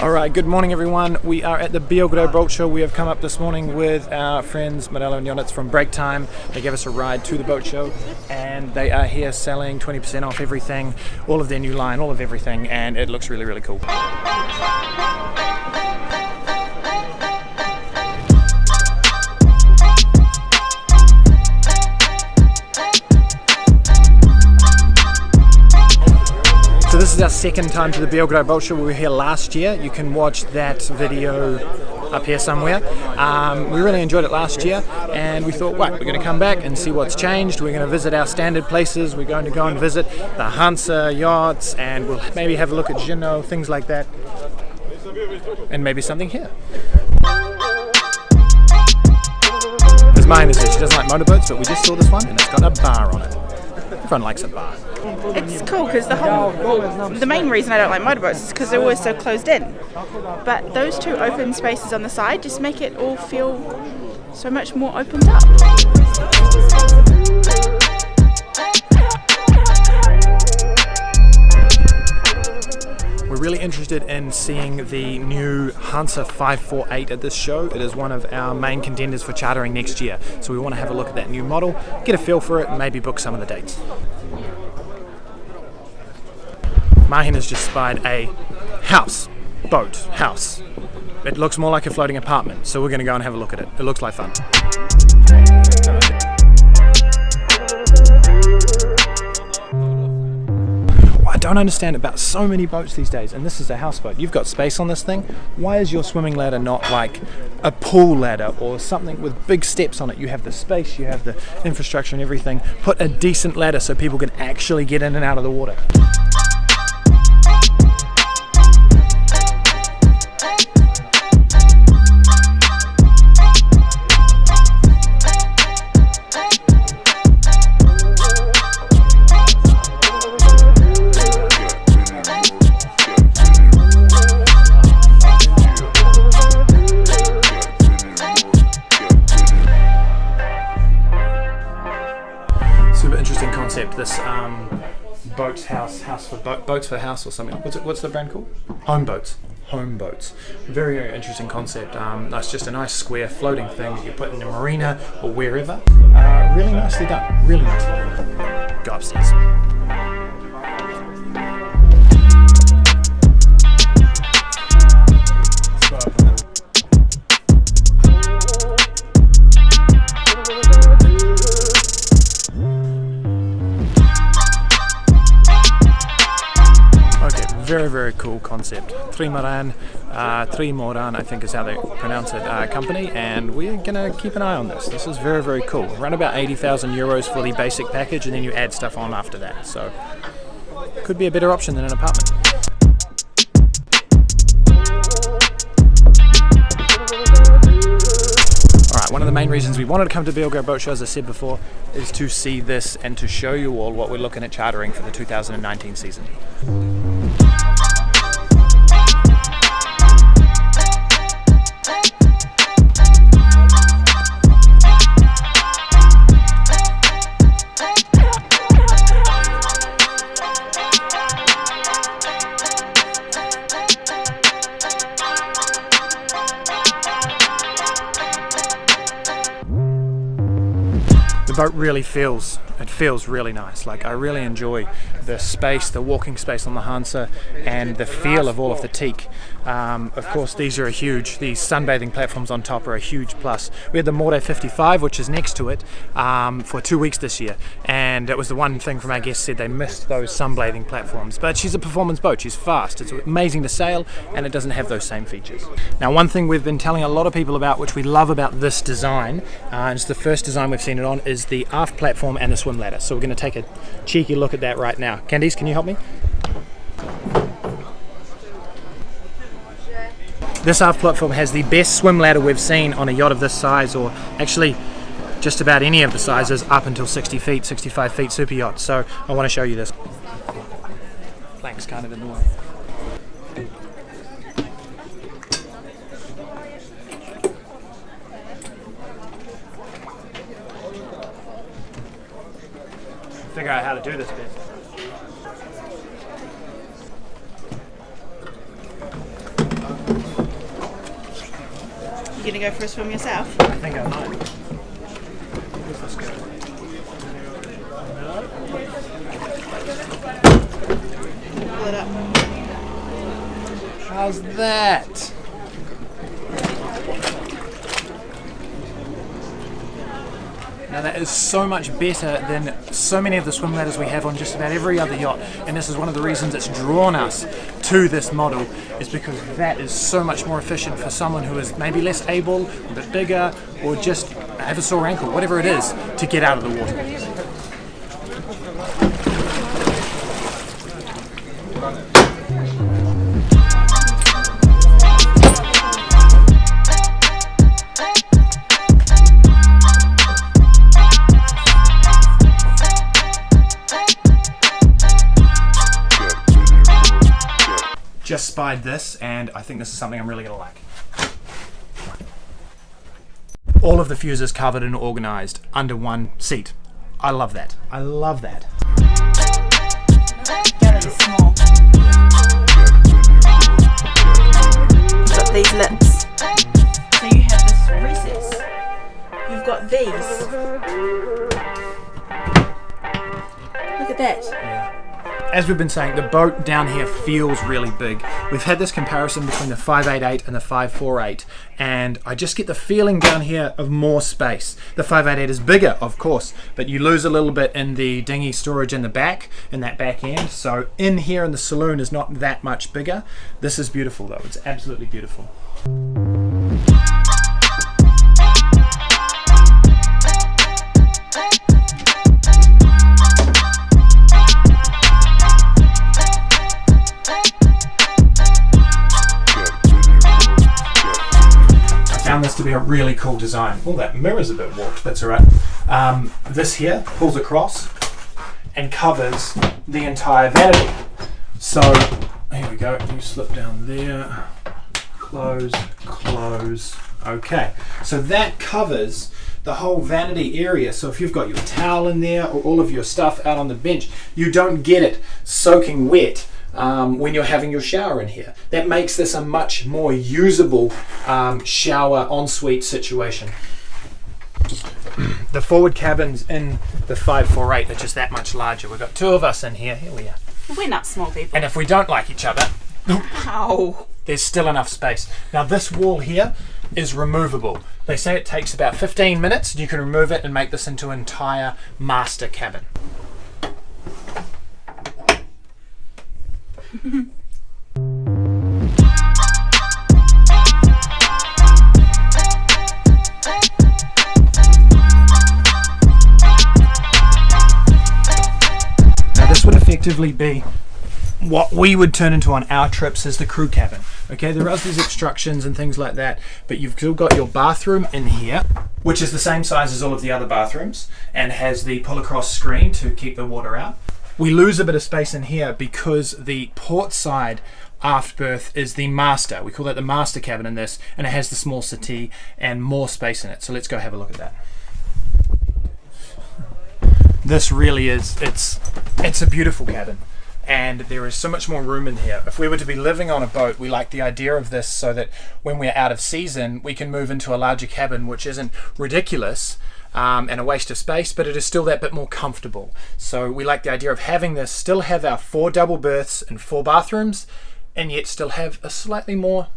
Alright, good morning everyone. We are at the Biograd Boat Show. We have come up this morning with our friends Marella and Jonitz from Break Time. They gave us a ride to the boat show and they are here selling 20% off everything, all of their new line, all of everything, and it looks really, really cool. So this is our second time to the Biograd Boat Show. We were here last year. You can watch that video up here somewhere. We really enjoyed it last year and we thought, right, we're going to come back and see what's changed. We're going to visit our standard places. We're going to go and visit the Hanse yachts and we'll maybe have a look at Gino, things like that. And maybe something here. As Mahina said, she doesn't like motorboats, but we just saw this one and it's got a bar on it. Everyone likes a bar. It's cool because the main reason I don't like motorboats is because they're always so closed in. But those two open spaces on the side just make it all feel so much more opened up. We're really interested in seeing the new Hanse 548 at this show. It is one of our main contenders for chartering next year. So we want to have a look at that new model, get a feel for it, and maybe book some of the dates. Mahina has just spied a house. It looks more like a floating apartment, so we're going to go and have a look at it. It looks like fun. What I don't understand about so many boats these days, and this is a houseboat, you've got space on this thing. Why is your swimming ladder not like a pool ladder or something with big steps on it? You have the space, you have the infrastructure and everything. Put a decent ladder so people can actually get in and out of the water. Super interesting concept, this boats for house or something. What's the brand called? Home boats. Very, very interesting concept. That's just a nice square floating thing that you put in a marina or wherever. Really nicely done. Really nicely done. Go upstairs. Very, very cool concept. Trimoran, I think is how they pronounce it, company, and we're going to keep an eye on this. This is very, very cool. Around about 80,000 euros for the basic package, and then you add stuff on after that. So, could be a better option than an apartment. Alright, one of the main reasons we wanted to come to Biograd Boat Show, as I said before, is to see this and to show you all what we're looking at chartering for the 2019 season. The boat really feels really nice. Like, I really enjoy the space, the walking space on the Hanse, and the feel of all of the teak. Of course, these sunbathing platforms on top are a huge plus. We had the More 55, which is next to it, for 2 weeks this year, and it was the one thing from our guests said they missed those sunbathing platforms. But she's a performance boat, she's fast, it's amazing to sail, and it doesn't have those same features. Now, one thing we've been telling a lot of people about, which we love about this design, and it's the first design we've seen it on, is the aft platform and the swim ladder. So we're going to take a cheeky look at that right now. Candice, can you help me? This aft platform has the best swim ladder we've seen on a yacht of this size, or actually just about any of the sizes up until 60 feet, 65 feet super yacht. So I want to show you this. Plank's kind of in the way. Figure out how to do this bit. You gonna go for a swim yourself? I think I might. Where's this go? Pull it up. How's that? Now that is so much better than so many of the swim ladders we have on just about every other yacht, and this is one of the reasons it's drawn us to this model, is because that is so much more efficient for someone who is maybe less able, a bit bigger, or just have a sore ankle, whatever it is, to get out of the water. Just spied this, and I think this is something I'm really going to like. All of the fuses covered and organised under one seat. I love that. I love that. Galley is small. You've got these lips. So you have this recess. You've got these. Look at that. Yeah. As we've been saying, the boat down here feels really big. We've had this comparison between the 588 and the 548, and I just get the feeling down here of more space. The 588 is bigger, of course, but you lose a little bit in the dinghy storage in the back, in that back end. So in here in the saloon is not that much bigger. This is beautiful though, it's absolutely beautiful. Found this to be a really cool design. Oh, that mirror's a bit warped, that's alright. This here pulls across and covers the entire vanity. So, here we go, you slip down there, close, close, okay. So that covers the whole vanity area. So if you've got your towel in there or all of your stuff out on the bench, you don't get it soaking wet when you're having your shower in here. That makes this a much more usable shower ensuite situation. The forward cabins in the 548 are just that much larger. We've got two of us in here. Here we are. We're not small people. And if we don't like each other, Ow. there's still enough space. Now this wall here is removable. They say it takes about 15 minutes. You can remove it and make this into an entire master cabin. Now this would effectively be what we would turn into on our trips as the crew cabin. Okay, there are these obstructions and things like that, but you've still got your bathroom in here, which is the same size as all of the other bathrooms and has the pull across screen to keep the water out. We lose a bit of space in here because the port side aft berth is the master. We call that the master cabin in this, and it has the small settee and more space in it. So let's go have a look at that. This really is, it's a beautiful cabin, and there is so much more room in here. If we were to be living on a boat, we like the idea of this so that when we're out of season, we can move into a larger cabin, which isn't ridiculous and a waste of space, but it is still that bit more comfortable. So we like the idea of having this, still have our 4 double berths and 4 bathrooms, and yet still have a slightly more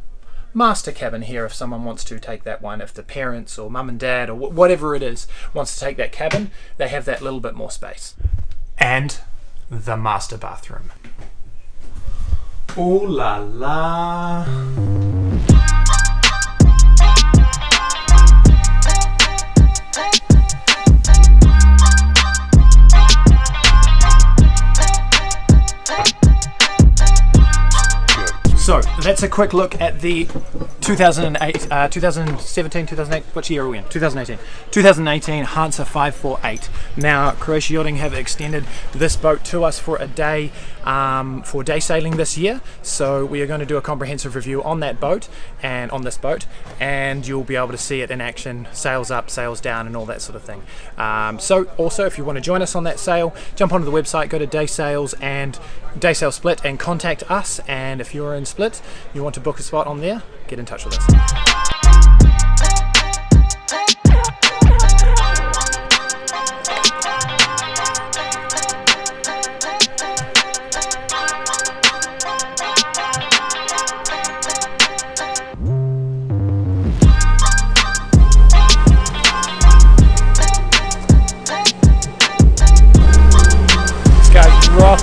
master cabin here if someone wants to take that one. If the parents or mum and dad or whatever it is wants to take that cabin, they have that little bit more space. And the master bathroom. Ooh la la. So that's a quick look at the 2008, 2017, 2008, what year are we in? 2018 Hanse 548. Now Croatia Yachting have extended this boat to us for a day, for day sailing this year. So we are going to do a comprehensive review on that boat and on this boat, and you'll be able to see it in action, sails up, sails down, and all that sort of thing. So also, if you want to join us on that sail, jump onto the website, go to Day Sails and Day Sail Split and contact us. And if you're in Split, you want to book a spot on there, get in touch with us.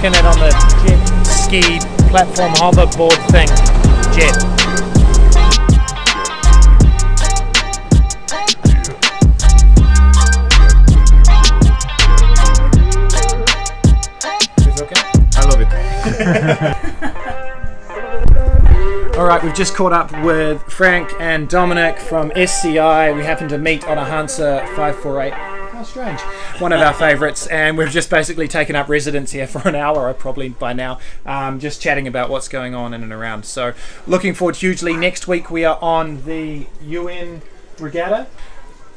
basking it on the jet ski platform hoverboard thing. Jet. I love it. Alright, we've just caught up with Frank and Dominic from SCI. We happened to meet on a Hanse 548. How strange. One of our favourites, and we've just basically taken up residence here for an hour, probably by now, just chatting about what's going on in and around. So, looking forward hugely. Next week we are on the UN regatta.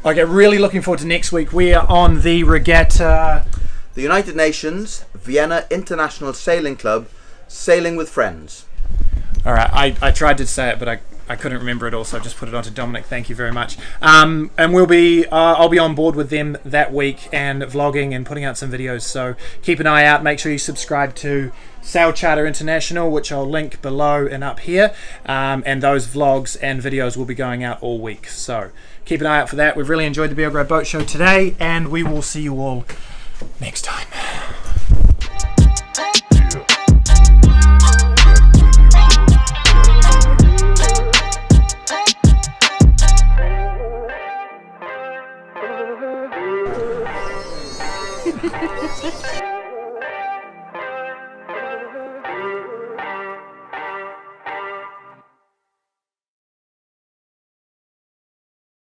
Okay, really looking forward to next week. We are on the regatta... The United Nations Vienna International Sailing Club, Sailing with Friends. Alright, I tried to say it, but I couldn't remember it all, so I just put it on to Dominic. Thank you very much. And I'll be on board with them that week and vlogging and putting out some videos, so keep an eye out. Make sure you subscribe to Sail Charter International, which I'll link below and up here, and those vlogs and videos will be going out all week, so keep an eye out for that. We've really enjoyed the Biograd Boat Show today, and we will see you all next time.